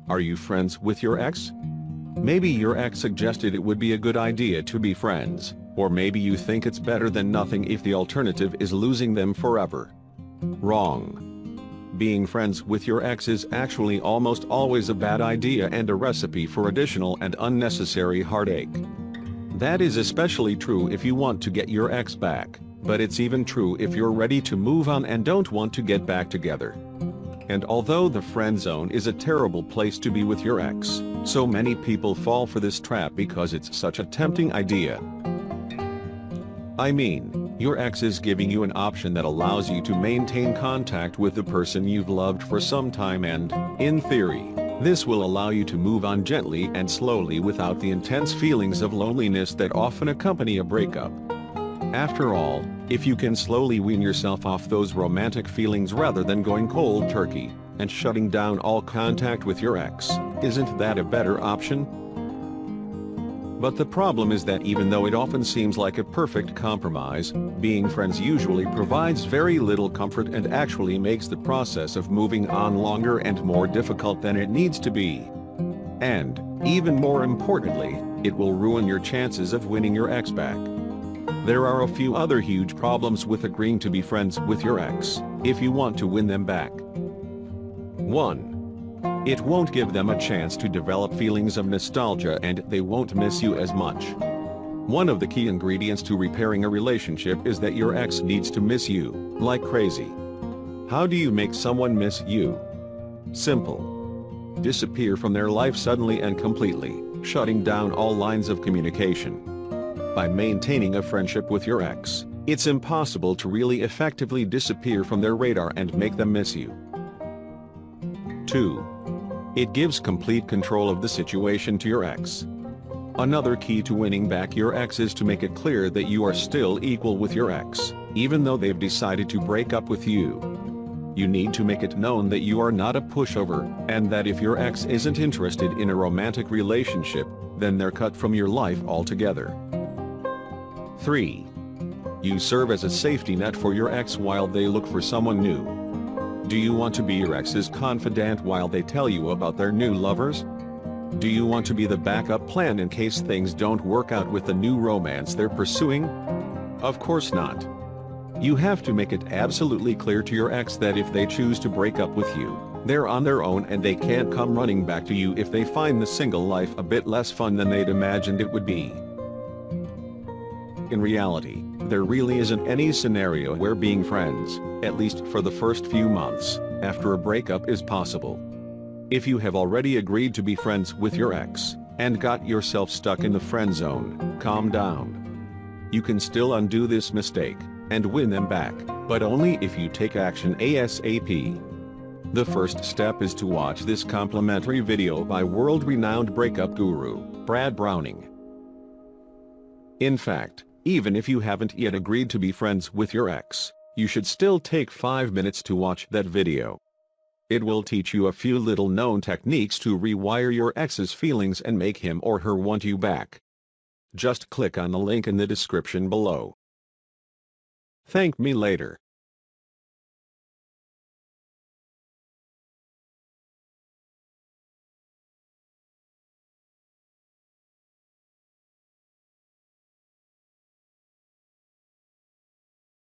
Are you friends with your ex? Maybe your ex suggested it would be a good idea to be friends, or maybe you think it's better than nothing if the alternative is losing them forever. Wrong. Being friends with your ex is actually almost always a bad idea and a recipe for additional and unnecessary heartache. That is especially true if you want to get your ex back, but it's even true if you're ready to move on and don't want to get back together. And although the friend zone is a terrible place to be with your ex, so many people fall for this trap because it's such a tempting idea. I mean, your ex is giving you an option that allows you to maintain contact with the person you've loved for some time and, in theory, this will allow you to move on gently and slowly without the intense feelings of loneliness that often accompany a breakup. After all, if you can slowly wean yourself off those romantic feelings rather than going cold turkey and shutting down all contact with your ex, isn't that a better option? But the problem is that even though it often seems like a perfect compromise, being friends usually provides very little comfort and actually makes the process of moving on longer and more difficult than it needs to be. And, even more importantly, it will ruin your chances of winning your ex back. There are a few other huge problems with agreeing to be friends with your ex, if you want to win them back. 1. It won't give them a chance to develop feelings of nostalgia and they won't miss you as much. One of the key ingredients to repairing a relationship is that your ex needs to miss you, like crazy. How do you make someone miss you? Simple. Disappear from their life suddenly and completely, shutting down all lines of communication. By maintaining a friendship with your ex, it's impossible to really effectively disappear from their radar and make them miss you. 2. It gives complete control of the situation to your ex. Another key to winning back your ex is to make it clear that you are still equal with your ex, even though they've decided to break up with you. You need to make it known that you are not a pushover, and that if your ex isn't interested in a romantic relationship, then they're cut from your life altogether. 3. You serve as a safety net for your ex while they look for someone new. Do you want to be your ex's confidant while they tell you about their new lovers? Do you want to be the backup plan in case things don't work out with the new romance they're pursuing? Of course not. You have to make it absolutely clear to your ex that if they choose to break up with you, they're on their own and they can't come running back to you if they find the single life a bit less fun than they'd imagined it would be. In reality, there really isn't any scenario where being friends, at least for the first few months, after a breakup is possible. If you have already agreed to be friends with your ex, and got yourself stuck in the friend zone, calm down. You can still undo this mistake, and win them back, but only if you take action ASAP. The first step is to watch this complimentary video by world-renowned breakup guru, Brad Browning. In fact, even if you haven't yet agreed to be friends with your ex, you should still take 5 minutes to watch that video. It will teach you a few little-known techniques to rewire your ex's feelings and make him or her want you back. Just click on the link in the description below. Thank me later.